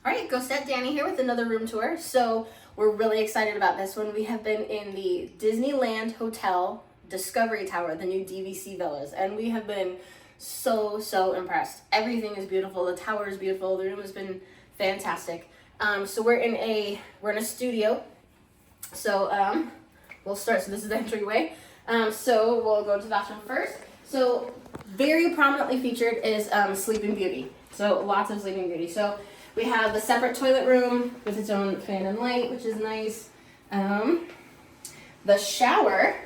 All right, Ghostette Dani here with another room tour. So we're really excited about this one. We have been in the Disneyland Hotel Discovery Tower, the new DVC villas, and we have been so impressed. Everything is beautiful. The tower is beautiful. The room has been fantastic. So we're in a studio. So we'll start. So this is the entryway. So we'll go to the bathroom first. So very prominently featured is Sleeping Beauty. So lots of Sleeping Beauty. So we have the separate toilet room with its own fan and light, which is nice. The shower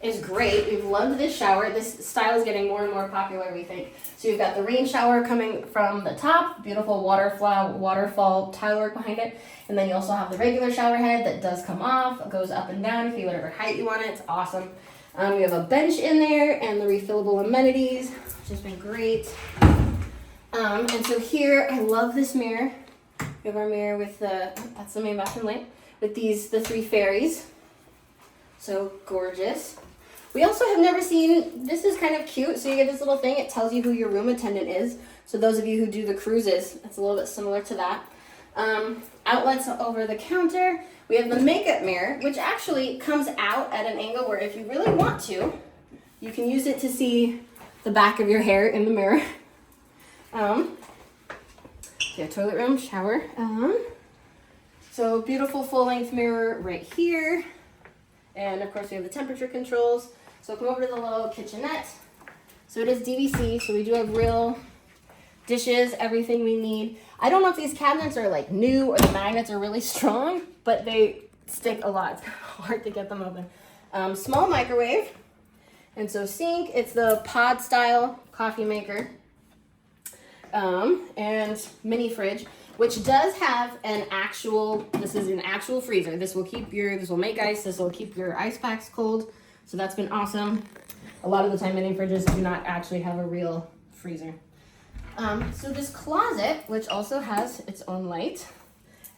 is great. We've loved this shower. This style is getting more and more popular, we think. So you've got the rain shower coming from the top, beautiful waterfall tile work behind it. And then you also have the regular shower head that does come off. It goes up and down if you whatever height you want it. It's awesome. We have a bench in there and the refillable amenities, which has been great. And so here, I love this mirror. We have our mirror with that's the main bathroom light, with the 3 fairies. So gorgeous. We also have never seen, this is kind of cute. So you get this little thing, it tells you who your room attendant is. So those of you who do the cruises, it's a little bit similar to that. Outlets over the counter. We have the makeup mirror, which actually comes out at an angle where if you really want to, you can use it to see the back of your hair in the mirror. Yeah, toilet room, shower. So beautiful full-length mirror right here. And of course we have the temperature controls. So come over to the little kitchenette. So it is DVC, so we do have real dishes, everything we need. I don't know if these cabinets are like new or the magnets are really strong, but they stick a lot. It's hard to get them open. Small microwave. And so sink, it's the pod style coffee maker. And mini fridge, which does have this is an actual freezer. This will make ice, this will keep your ice packs cold. So that's been awesome. A lot of the time mini fridges do not actually have a real freezer. So this closet, which also has its own light,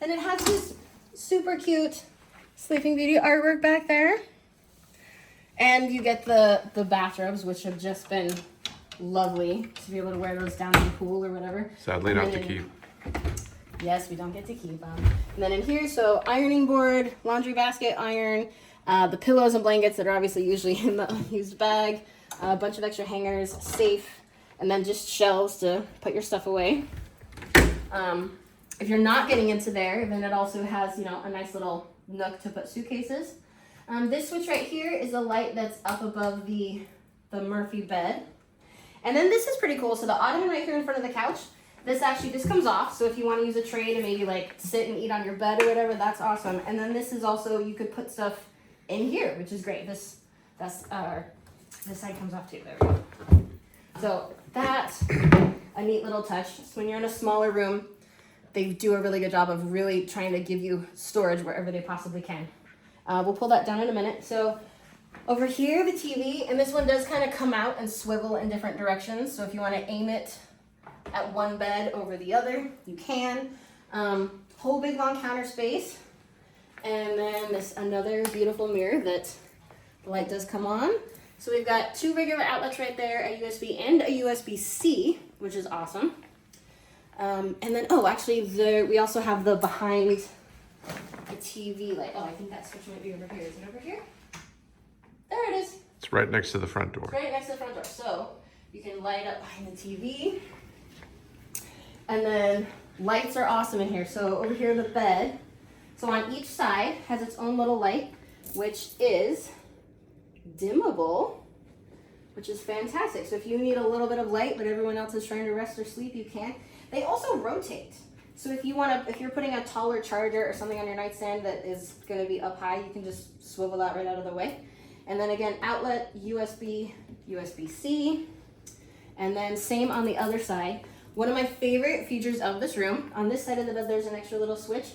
and it has this super cute Sleeping Beauty artwork back there. And you get the bathrobes, which have just been lovely to be able to wear those down in the pool or whatever. Sadly not to keep. Yes, we don't get to keep them. And then in here, so ironing board, laundry basket, iron, the pillows and blankets that are obviously usually in the used bag, a bunch of extra hangers, safe, and then just shelves to put your stuff away. If you're not getting into there, then it also has, a nice little nook to put suitcases. This switch right here is a light that's up above the Murphy bed. And then this is pretty cool. So the ottoman right here in front of the couch, this comes off. So if you want to use a tray to maybe like sit and eat on your bed or whatever, that's awesome. And then this is also, you could put stuff in here, which is great. This side comes off too. There we go. So that's a neat little touch. So when you're in a smaller room, they do a really good job of really trying to give you storage wherever they possibly can. We'll pull that down in a minute. So over here, the TV, and this one does kind of come out and swivel in different directions. So if you want to aim it at one bed over the other, you can. Whole big long counter space. And then another beautiful mirror that the light does come on. So we've got 2 regular outlets right there, a USB and a USB-C, which is awesome. And then, we also have the behind the TV light. Oh, I think that switch might be over here. Is it over here? There it is. It's right next to the front door. It's right next to the front door. So you can light up behind the TV. And then lights are awesome in here. So over here, the bed. So on each side has its own little light, which is dimmable, which is fantastic. So if you need a little bit of light, but everyone else is trying to rest or sleep, you can. They also rotate. So if you're putting a taller charger or something on your nightstand that is going to be up high, you can just swivel that right out of the way. And then again, outlet, USB, USB-C, and then same on the other side. One of my favorite features of this room, on this side of the bed, there's an extra little switch.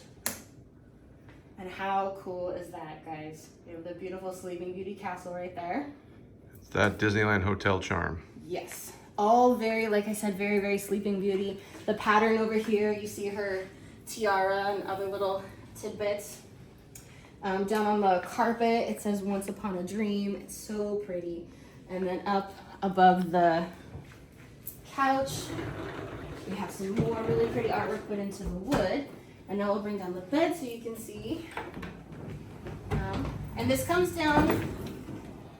And how cool is that, guys? You have the beautiful Sleeping Beauty castle right there. It's that Disneyland hotel charm. Yes. All very, like I said, very, very Sleeping Beauty. The pattern over here, you see her tiara and other little tidbits. Down on the carpet, it says Once Upon a Dream. It's so pretty. And then up above the couch, We have some more really pretty artwork put into the wood. And now we'll bring down the bed so you can see. And this comes down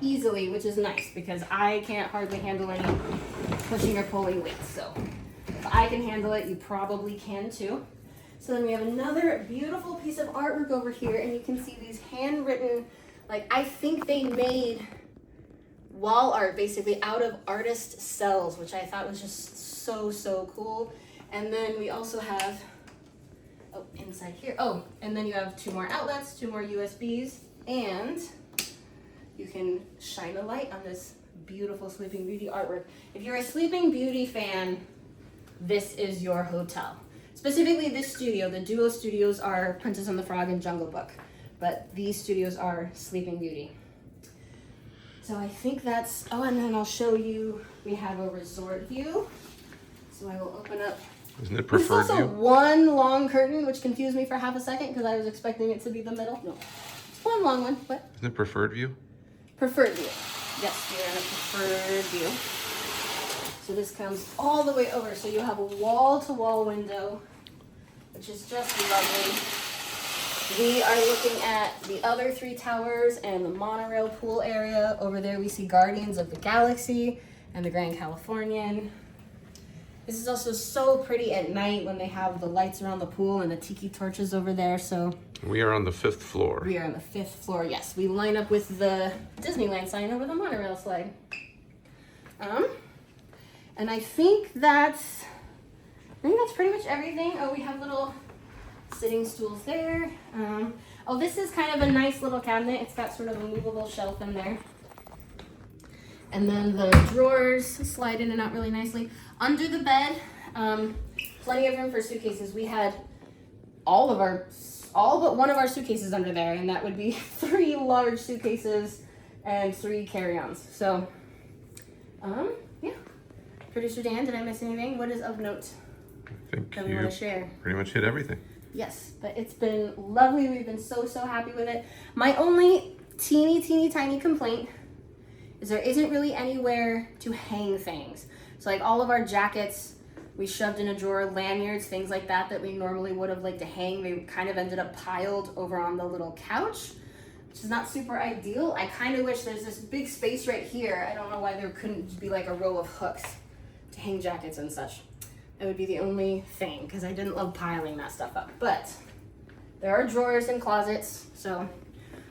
easily, which is nice because I can't hardly handle any pushing or pulling weight. So if I can handle it, you probably can too. So then we have another beautiful piece of artwork over here, and you can see these handwritten, like I think they made wall art basically out of artist cells, which I thought was just so cool. And then we also have, oh, inside here, oh, and then you have 2 more outlets, 2 more USBs, and you can shine a light on this beautiful Sleeping Beauty artwork. If you're a Sleeping Beauty fan, this is your hotel. Specifically this studio, the duo studios are Princess and the Frog and Jungle Book, but these studios are Sleeping Beauty. So I think that's, oh, and then I'll show you, we have a resort view. So I will open up. Isn't it preferred There's also view? one long curtain, which confused me for half a second because I was expecting it to be the middle. No, it's one long one. What? Isn't it preferred view? Preferred view. Yes, we are in a preferred view. So this comes all the way over. So you have a wall-to-wall window, which is just lovely. We are looking at the other 3 towers and the Montreal Pool area. Over there we see Guardians of the Galaxy and the Grand Californian. This is also so pretty at night when they have the lights around the pool and the tiki torches over there. So We are on the 5th floor. we are on the 5th floor. Yes, we line up with the Disneyland sign over the monorail slide. And I think that's pretty much everything. Oh, we have little sitting stools there. Oh, this is kind of a nice little cabinet. It's got sort of a movable shelf in there. And then the drawers slide in and out really nicely. Under the bed, plenty of room for suitcases. We had all but one of our suitcases under there, and that would be 3 large suitcases and 3 carry-ons. So, yeah. Producer Dan, did I miss anything? What is of note I think that we you want to share? pretty much hit everything. Yes, but it's been lovely. We've been so happy with it. My only teeny tiny complaint is there isn't really anywhere to hang things. So like all of our jackets, we shoved in a drawer, lanyards, things like that we normally would have liked to hang. They kind of ended up piled over on the little couch, which is not super ideal. I kind of wish there's this big space right here. I don't know why there couldn't be like a row of hooks to hang jackets and such. That would be the only thing, because I didn't love piling that stuff up. But there are drawers and closets, so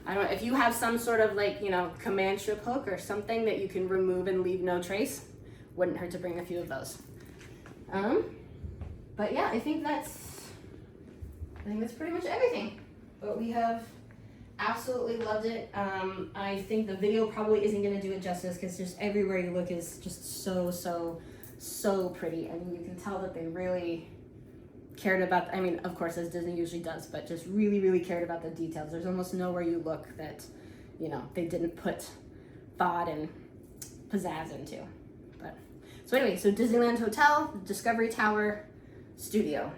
I don't know if you have some sort of like, command strip hook or something that you can remove and leave no trace, wouldn't hurt to bring a few of those. But yeah, I think that's pretty much everything. But we have absolutely loved it. I think the video probably isn't going to do it justice because just everywhere you look is just so pretty. I mean, you can tell that they really cared about, I mean, of course, as Disney usually does, but just really cared about the details. There's almost nowhere you look that, they didn't put thought and pizzazz into. But so anyway, so Disneyland Hotel, Discovery Tower, Studio.